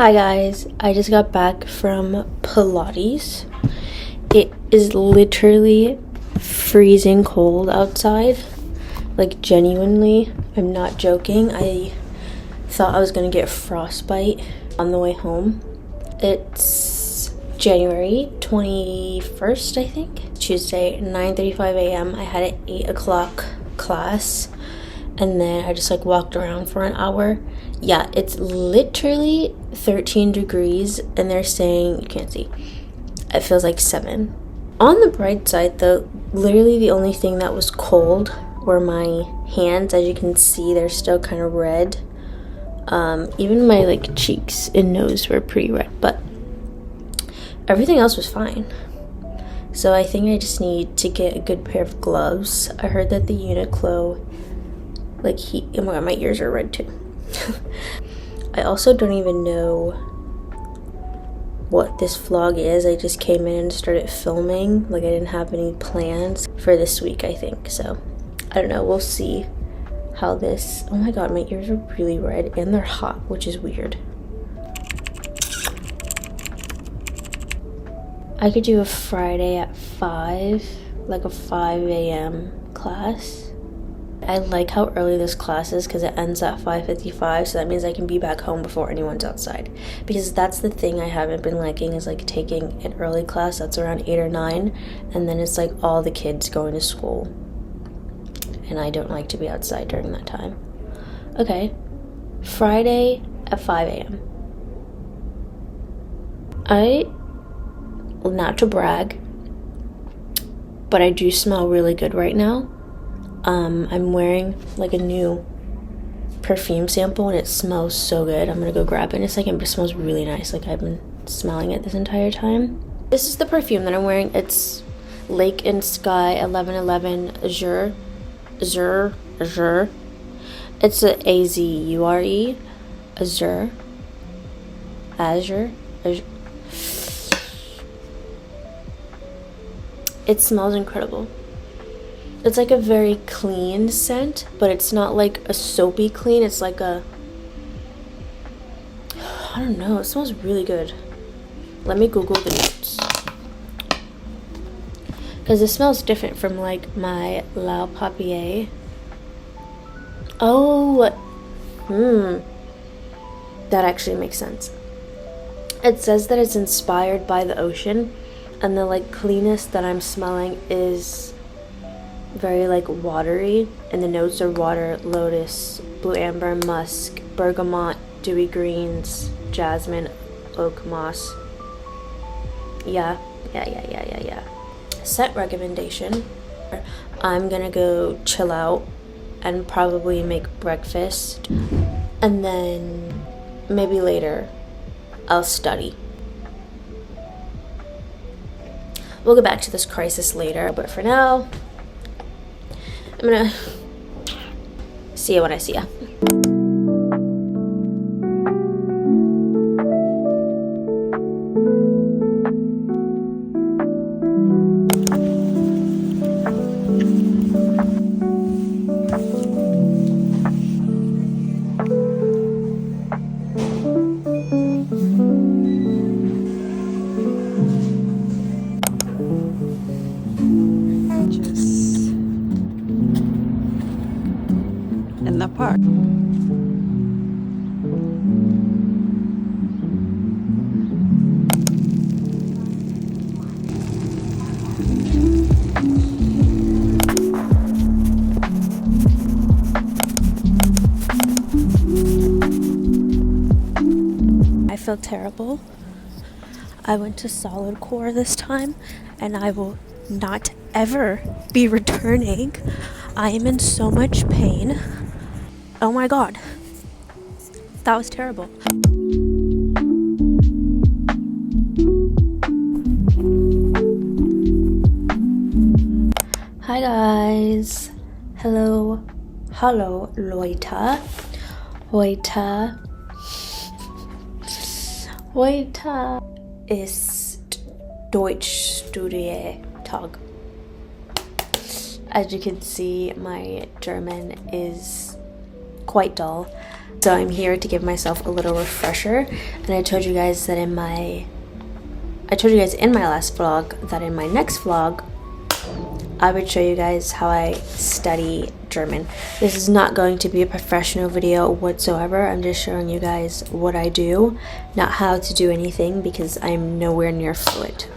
Hi guys, I just got back from Pilates. It is literally freezing cold outside. Like genuinely, I'm not joking. I thought I was gonna get frostbite on the way home. It's January 21st, I think. Tuesday, 9:35 a.m. I had an 8 o'clock class. And then I just walked around for an hour. Yeah, it's literally 13 degrees and they're saying, you can't see, it feels like 7. On the bright side though, literally the only thing that was cold were my hands. As you can see, they're still kind of red. Even my cheeks and nose were pretty red, but everything else was fine. So I think I just need to get a good pair of gloves. I heard that the Uniqlo oh my god, my ears are red too. I also don't even know what this vlog is. I just came in and started filming. I didn't have any plans for this week, I think. So I don't know, we'll see how this, oh my god, my ears are really red and they're hot, which is weird. I could do a Friday at 5, a 5 a.m. class. I like how early this class is because it ends at 5:55, so that means I can be back home before anyone's outside. Because that's the thing I haven't been liking, is taking an early class that's around 8 or 9, and then it's all the kids going to school. And I don't like to be outside during that time. Okay, Friday at 5 a.m. Not to brag, but I do smell really good right now. I'm wearing a new perfume sample and it smells so good. I'm gonna go grab it in a second, but it smells really nice. I've been smelling it this entire time. This is the perfume that I'm wearing. It's Lake and Sky 1111 Azure. It's a Azure. Azure. It smells incredible. It's a very clean scent, but it's not a soapy clean. It's I don't know, it smells really good. Let me Google the notes. Because it smells different from my La Papier. Oh, that actually makes sense. It says that it's inspired by the ocean, and the cleanest that I'm smelling is very watery, and the notes are water, lotus, blue amber, musk, bergamot, dewy greens, jasmine, oak moss. Yeah. Set recommendation. I'm gonna go chill out and probably make breakfast, and then maybe later I'll study. We'll get back to this crisis later, but for now I'm gonna see you when I see ya. In the park. I feel terrible. I went to solid core this time, and I will not ever be returning. I am in so much pain. Oh my god, that was terrible. Hi guys. Hello Leute. Heute ist Deutschstudietag. As you can see, my German is quite dull. So I'm here to give myself a little refresher, and I told you guys in my last vlog that in my next vlog I would show you guys how I study German. This is not going to be a professional video whatsoever. I'm just showing you guys what I do, not how to do anything, because I'm nowhere near fluent.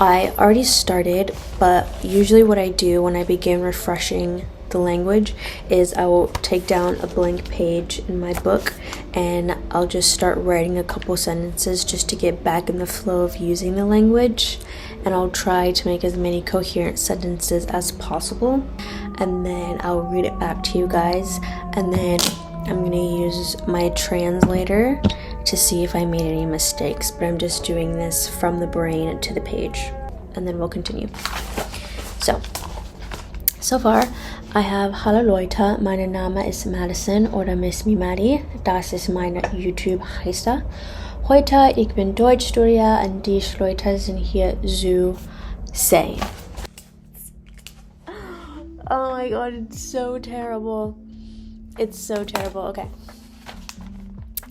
I already started, but usually what I do when I begin refreshing the language is I will take down a blank page in my book and I'll just start writing a couple sentences just to get back in the flow of using the language, and I'll try to make as many coherent sentences as possible, and then I'll read it back to you guys, and then I'm going to use my translator to see if I made any mistakes, but I'm just doing this from the brain to the page, and then we'll continue. So far, I have Hallo Leute, mein Name ist Madison oder Miss Me Maddie. Das ist meine YouTube-Heister. Heute, ich bin Deutschstudie und die Leute sind hier zu sehen. Oh my god, it's so terrible. It's so terrible. Okay.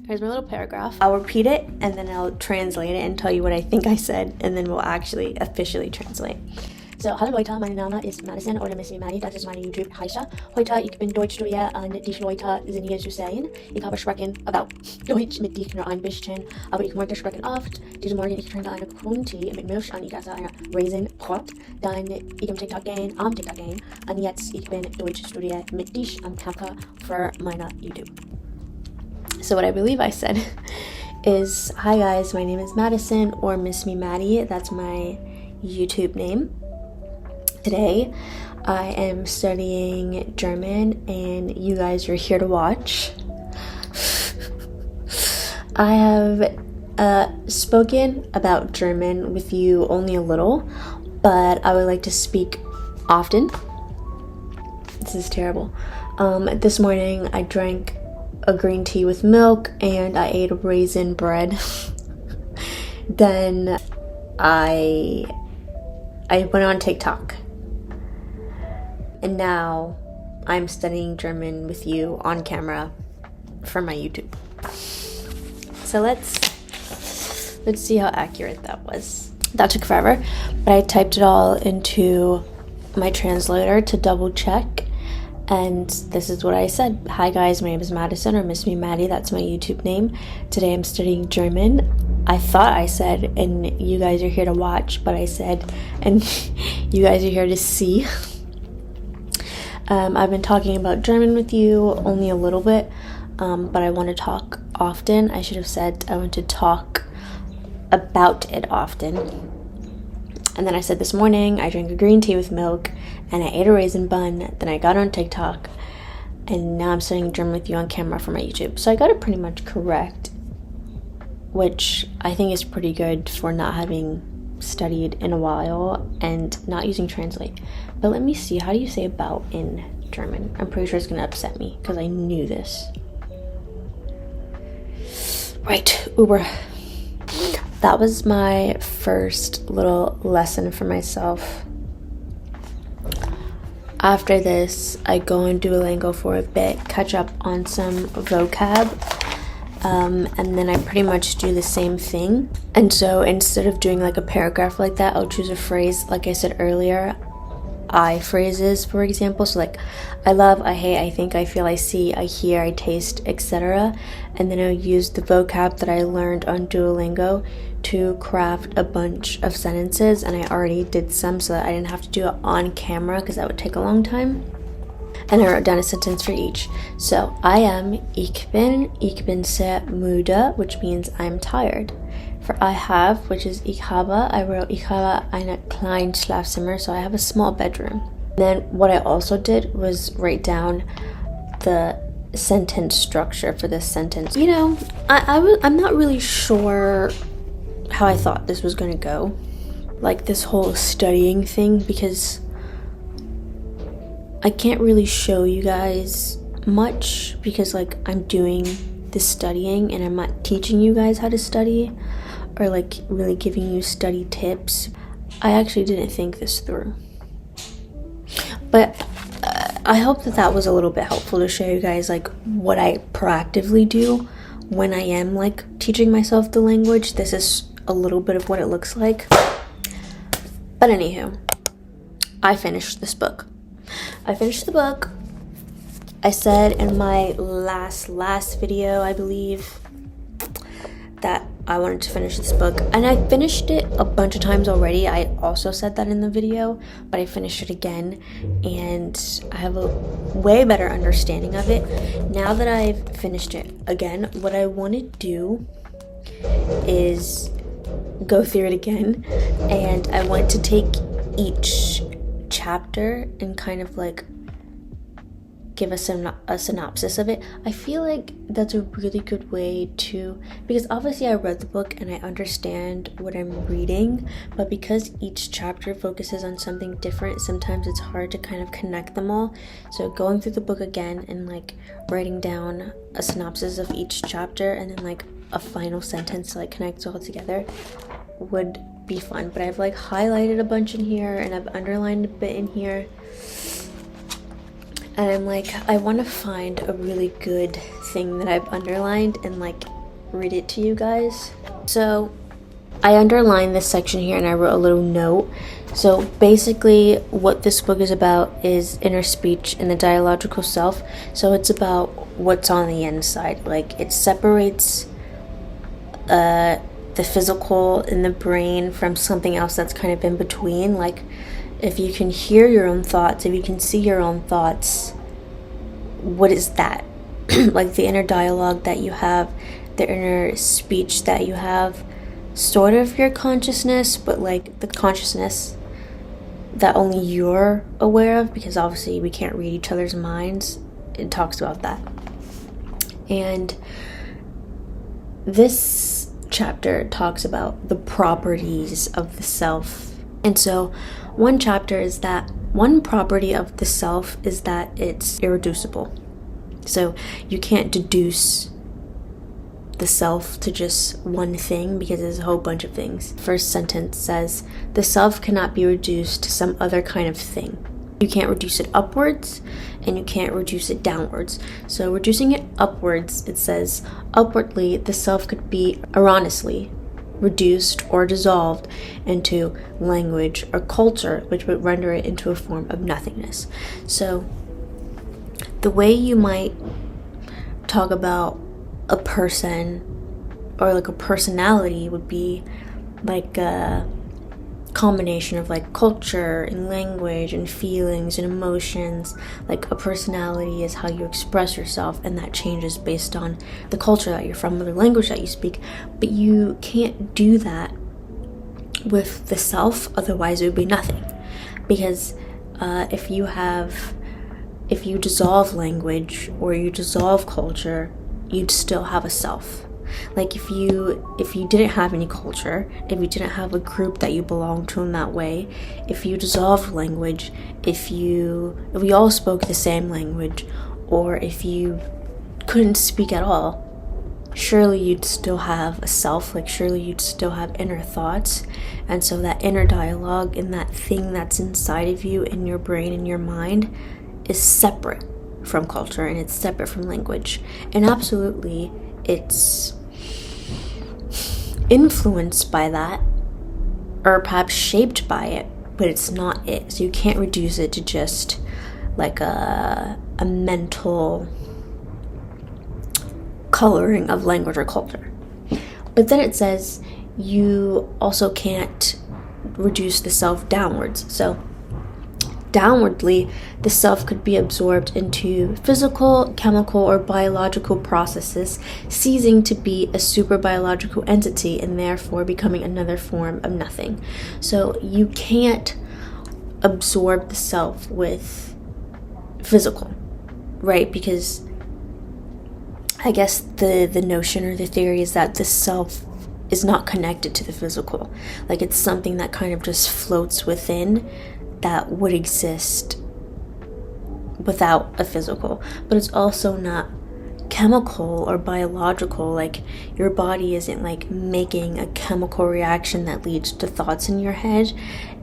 Here's my little paragraph. I'll repeat it and then I'll translate it and tell you what I think I said, and then we'll actually officially translate. So, hallo Leute, mein Name ist Madison oder Miss Me Maddie, das ist meine YouTube-Heister. Heute, ich bin Deutschstudie und die Leute sind hier zu sehen. Ich habe sprechen about Deutsch mit dich nur ein bisschen, aber ich mag das Sprechen oft. Diesen Morgen, ich trinke eine Grünen Tee mit Milch und ich esse eine Raisin-Brot. Dann ich am TikTok gehen, und jetzt ich bin Deutschstudie mit dich am Camper für meine YouTube. So what I believe I said is, hi guys, my name is Madison or Miss Me Maddie, that's my YouTube name. Today, I am studying German and you guys are here to watch. I have spoken about German with you only a little, but I would like to speak often. This is terrible. This morning, I drank a green tea with milk and I ate a raisin bread. Then I went on TikTok. And now I'm studying German with you on camera for my YouTube. So let's see how accurate that was. That took forever, but I typed it all into my translator to double check. And this is what I said. Hi guys, my name is Madison or Miss Me Maddie, that's my YouTube name. Today I'm studying German. I thought I said, and you guys are here to watch, but I said, and you guys are here to see. I've been talking about German with you only a little bit, but I want to talk often. I should have said I want to talk about it often. And then I said this morning I drank a green tea with milk and I ate a raisin bun. Then I got on TikTok and now I'm studying German with you on camera for my YouTube. So I got it pretty much correct, which I think is pretty good for not having studied in a while and not using translate. But let me see, how do you say about in German? I'm pretty sure it's gonna upset me because I knew this. Right, Uber. That was my first little lesson for myself. After this, I go on Duolingo for a bit, catch up on some vocab, and then I pretty much do the same thing. And so instead of doing like a paragraph like that, I'll choose a phrase, like I said earlier, I phrases, for example. So like, I love, I hate, I think, I feel, I see, I hear, I taste, etc. And then I'll use the vocab that I learned on Duolingo to craft a bunch of sentences, and I already did some so that I didn't have to do it on camera because that would take a long time. And I wrote down a sentence for each. So, ich bin sehr müde, which means I'm tired. For I have, which is ich habe, I wrote ich habe ein kleines Schlafzimmer, so I have a small bedroom. Then what I also did was write down the sentence structure for this sentence. You know, I'm not really sure how I thought this was gonna go, like this whole studying thing, because I can't really show you guys much because like I'm doing this studying and I'm not teaching you guys how to study or like really giving you study tips. I actually didn't think this through, but I hope that was a little bit helpful to show you guys like what I proactively do when I am like teaching myself the language. This is a little bit of what it looks like. But anywho, I finished this book. I finished the book. I said in my last video, I believe, that I wanted to finish this book, and I finished it a bunch of times already. I also said that in the video, but I finished it again, and I have a way better understanding of it now that I've finished it again. What I want to do is go through it again, and I want to take each chapter and kind of like give a synopsis of it. I feel like that's a really good way to, because obviously I read the book and I understand what I'm reading, but because each chapter focuses on something different, sometimes it's hard to kind of connect them all. So going through the book again and like writing down a synopsis of each chapter and then like a final sentence to like connect it all together would be fun. But I've like highlighted a bunch in here and I've underlined a bit in here. And I'm like, I want to find a really good thing that I've underlined and like read it to you guys. So I underlined this section here and I wrote a little note. So basically what this book is about is inner speech and the dialogical self. So it's about what's on the inside. Like it separates the physical in the brain from something else that's kind of in between. Like if you can hear your own thoughts, if you can see your own thoughts, what is that? Like the inner dialogue that you have, the inner speech that you have, sort of your consciousness, but like the consciousness that only you're aware of, because obviously we can't read each other's minds. It talks about that. And this chapter talks about the properties of the self. And so one chapter is that one property of the self is that it's irreducible. So you can't deduce the self to just one thing because there's a whole bunch of things. First sentence says, the self cannot be reduced to some other kind of thing. You can't reduce it upwards and you can't reduce it downwards. So reducing it upwards, it says, upwardly, the self could be erroneously reduced or dissolved into language or culture, which would render it into a form of nothingness. So the way you might talk about a person or like a personality would be like a combination of like culture and language and feelings and emotions. Like a personality is how you express yourself, and that changes based on the culture that you're from or the language that you speak. But you can't do that with the self, otherwise it would be nothing. Because if you dissolve language or you dissolve culture, you'd still have a self. Like if you didn't have any culture, if you didn't have a group that you belong to in that way, if you dissolved language, if we all spoke the same language, or if you couldn't speak at all, surely you'd still have a self. Like surely you'd still have inner thoughts. And so that inner dialogue and that thing that's inside of you in your brain and your mind is separate from culture and it's separate from language. And absolutely it's influenced by that, or perhaps shaped by it, but it's not it. So you can't reduce it to just like a mental coloring of language or culture. But then it says you also can't reduce the self downwards. So downwardly, the self could be absorbed into physical, chemical, or biological processes, ceasing to be a superbiological entity and therefore becoming another form of nothing. So you can't absorb the self with physical, right? Because I guess the notion or the theory is that the self is not connected to the physical. Like it's something that kind of just floats within that would exist without a physical, but it's also not chemical or biological. Like your body isn't like making a chemical reaction that leads to thoughts in your head,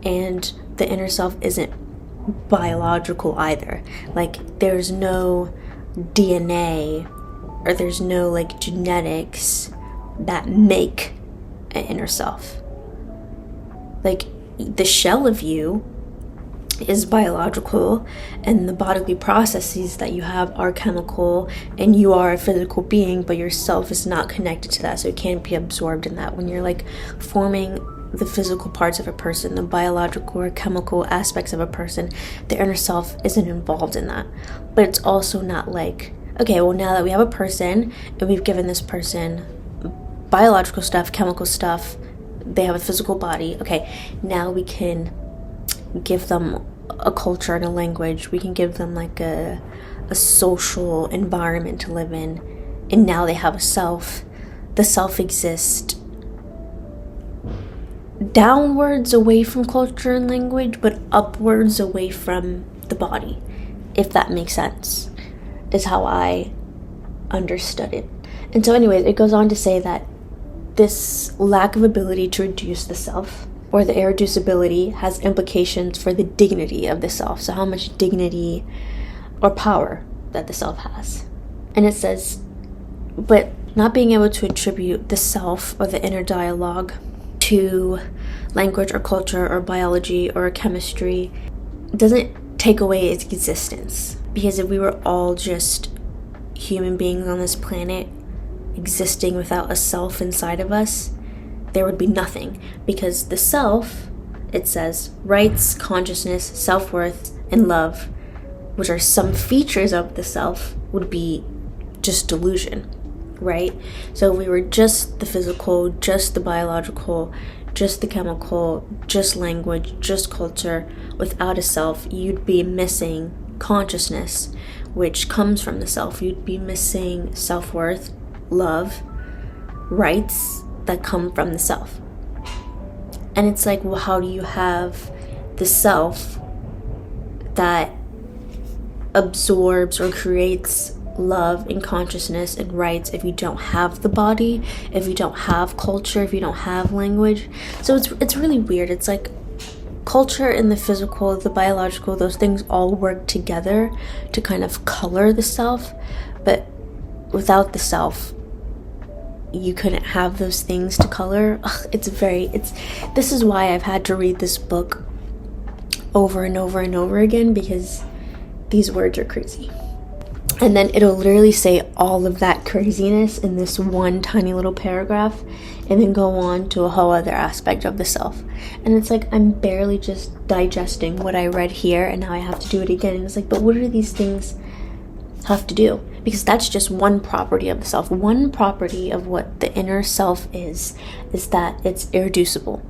and the inner self isn't biological either. Like, there's no DNA or there's no like genetics that make an inner self. Like, the shell of you is biological, and the bodily processes that you have are chemical, and you are a physical being, but your self is not connected to that, so it can't be absorbed in that. When you're like forming the physical parts of a person, the biological or chemical aspects of a person, the inner self isn't involved in that. But it's also not like, okay, well, now that we have a person and we've given this person biological stuff, chemical stuff, they have a physical body, okay, now we can give them a culture and a language, we can give them like a social environment to live in, and now they have a self. The self exists downwards away from culture and language, but upwards away from the body, if that makes sense, is how I understood it. And so anyways, it goes on to say that this lack of ability to reduce the self, or the irreducibility, has implications for the dignity of the self. So how much dignity or power that the self has. And it says, but not being able to attribute the self or the inner dialogue to language or culture or biology or chemistry doesn't take away its existence. Because if we were all just human beings on this planet existing without a self inside of us, there would be nothing. Because the self, it says, rights, consciousness, self-worth, and love, which are some features of the self, would be just delusion, right? So if we were just the physical, just the biological, just the chemical, just language, just culture, without a self, you'd be missing consciousness, which comes from the self. You'd be missing self-worth, love, rights that come from the self. And it's like, well, how do you have the self that absorbs or creates love and consciousness and rights if you don't have the body, if you don't have culture, if you don't have language? So it's really weird. It's like culture and the physical, the biological, those things all work together to kind of color the self, but without the self, you couldn't have those things to color. This is why I've had to read this book over and over and over again, because these words are crazy. And then it'll literally say all of that craziness in this one tiny little paragraph, and then go on to a whole other aspect of the self. And it's like, I'm barely just digesting what I read here, and now I have to do it again. And it's like, but what do these things have to do? Because that's just one property of the self. One property of what the inner self is that it's irreducible.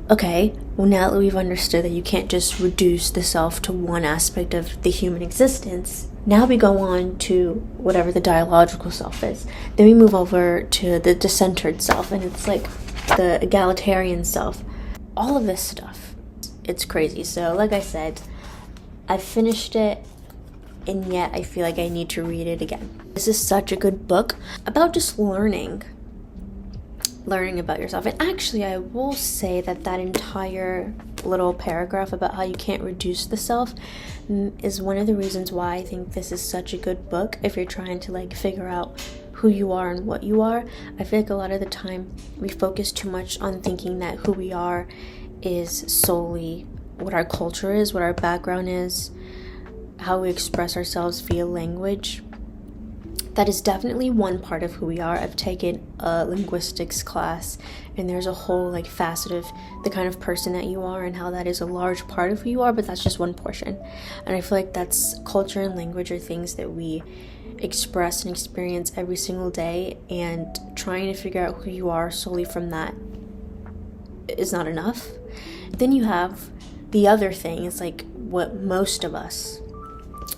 Okay, well, now that we've understood that you can't just reduce the self to one aspect of the human existence, now we go on to whatever the dialogical self is. Then we move over to the decentered self, and it's like the egalitarian self. All of this stuff, it's crazy. So like I said, I finished it, and yet I feel like I need to read it again. This is such a good book about just learning about yourself. And actually, I will say that entire little paragraph about how you can't reduce the self is one of the reasons why I think this is such a good book if you're trying to like figure out who you are and what you are. I feel like a lot of the time we focus too much on thinking that who we are is solely what our culture is, what our background is, how we express ourselves via language. That is definitely one part of who we are. I've taken a linguistics class, and there's a whole like facet of the kind of person that you are and how that is a large part of who you are, but that's just one portion. And I feel like that's culture and language are things that we express and experience every single day, and trying to figure out who you are solely from that is not enough. Then you have the other thing. It's like what most of us,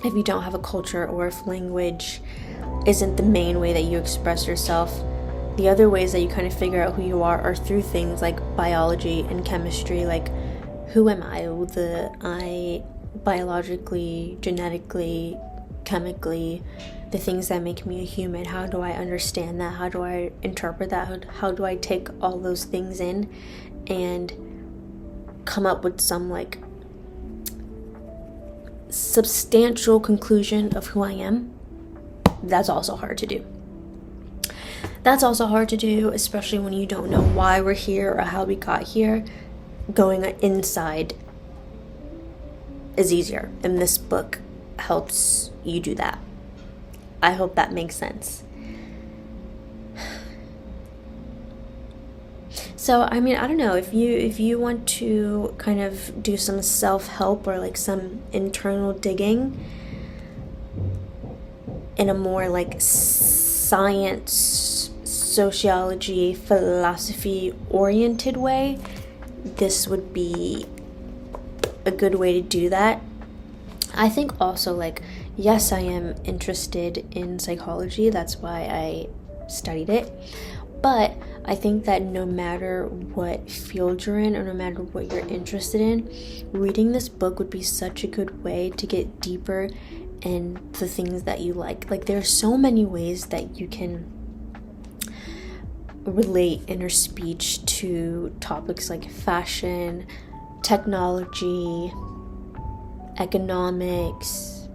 if you don't have a culture or if language isn't the main way that you express yourself, the other ways that you kind of figure out who you are through things like biology and chemistry. Like, who am I? I biologically, genetically, chemically, the things that make me a human. How do I understand that? How do I interpret that? How do I take all those things in and come up with some like substantial conclusion of who I am, that's also hard to do. That's also hard to do, especially when you don't know why we're here or how we got here. Going inside is easier, and this book helps you do that. I hope that makes sense. So, I mean, I don't know, if you want to kind of do some self-help or like some internal digging in a more like science, sociology, philosophy oriented way, this would be a good way to do that. I think also, like, yes, I am interested in psychology, that's why I studied it, but I think that no matter what field you're in or no matter what you're interested in, reading this book would be such a good way to get deeper in the things that you like. Like, there are so many ways that you can relate inner speech to topics like fashion, technology, economics,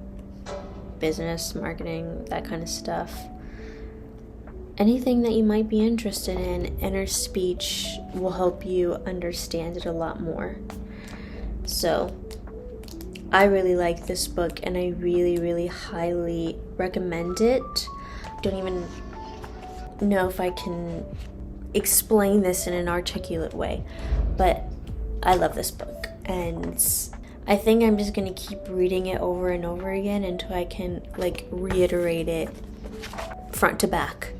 business, marketing, that kind of stuff. Anything that you might be interested in, inner speech will help you understand it a lot more. So, I really like this book and I really, really highly recommend it. Don't even know if I can explain this in an articulate way, but I love this book, and I think I'm just gonna keep reading it over and over again until I can like reiterate it front to back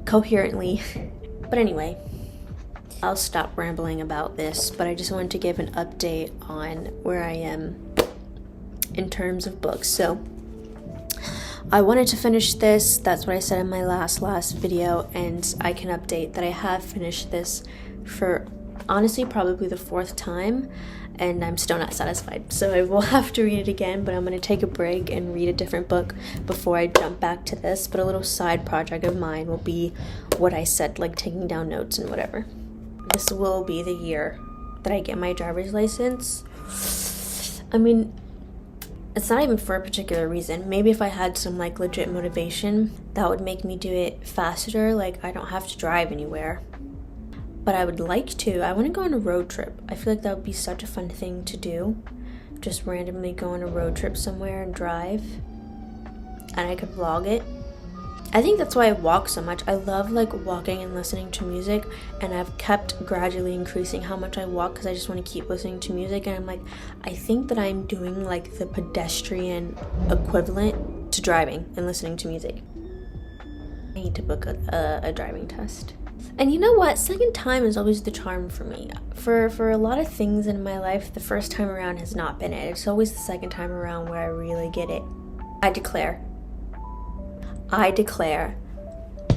coherently. But anyway, I'll stop rambling about this, but I just wanted to give an update on where I am in terms of books. So I wanted to finish this, that's what I said in my last video, and I can update that I have finished this for honestly probably the 4th time, and I'm still not satisfied. So I will have to read it again, but I'm going to take a break and read a different book before I jump back to this. But a little side project of mine will be what I said, like taking down notes and whatever. This will be the year that I get my driver's license. I mean, it's not even for a particular reason. Maybe if I had some like legit motivation, that would make me do it faster. Like, I don't have to drive anywhere. But I would like to. I want to go on a road trip. I feel like that would be such a fun thing to do. Just randomly go on a road trip somewhere and drive. And I could vlog it. I think that's why I walk so much. I love like walking and listening to music. And I've kept gradually increasing how much I walk because I just want to keep listening to music. And I'm like, I think that I'm doing like the pedestrian equivalent to driving and listening to music. I need to book a driving test. And you know what? Second time is always the charm for me. For a lot of things in my life, the first time around has not been it. It's always the second time around where I really get it. I declare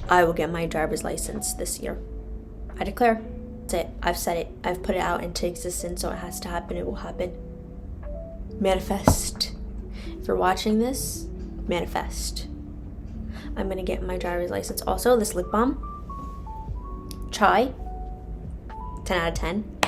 I will get my driver's license this year. I declare. That's it. I've said it. I've put it out into existence, so it has to happen. It will happen. Manifest. If you're watching this, manifest. I'm gonna get my driver's license. Also, this lip balm. Chai, 10 out of 10.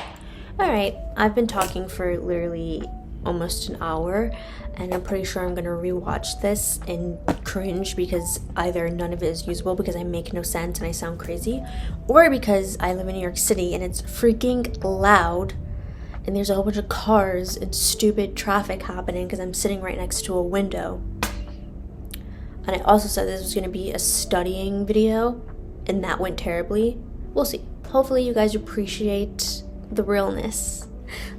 Alright, I've been talking for literally almost an hour, and I'm pretty sure I'm gonna rewatch this and cringe because either none of it is usable because I make no sense and I sound crazy, or because I live in New York City and it's freaking loud and there's a whole bunch of cars and stupid traffic happening because I'm sitting right next to a window. And I also said this was gonna be a studying video, and that went terribly. We'll see. Hopefully you guys appreciate the realness,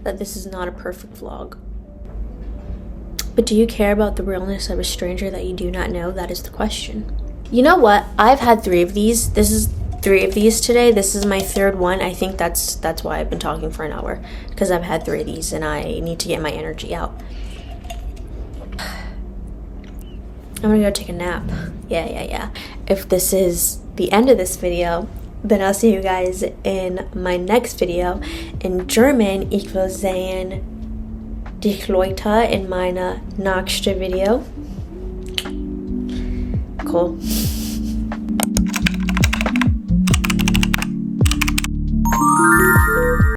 that this is not a perfect vlog. But do you care about the realness of a stranger that you do not know? That is the question. You know what? I've had 3 of these. This is 3 of these today. This is my 3rd one. I think that's why I've been talking for an hour, because I've had 3 of these and I need to get my energy out. I'm gonna go take a nap. Yeah. If this is the end of this video, then I'll see you guys in my next video. In German, ich will sehen dich Leute in meiner nächsten Video. Cool.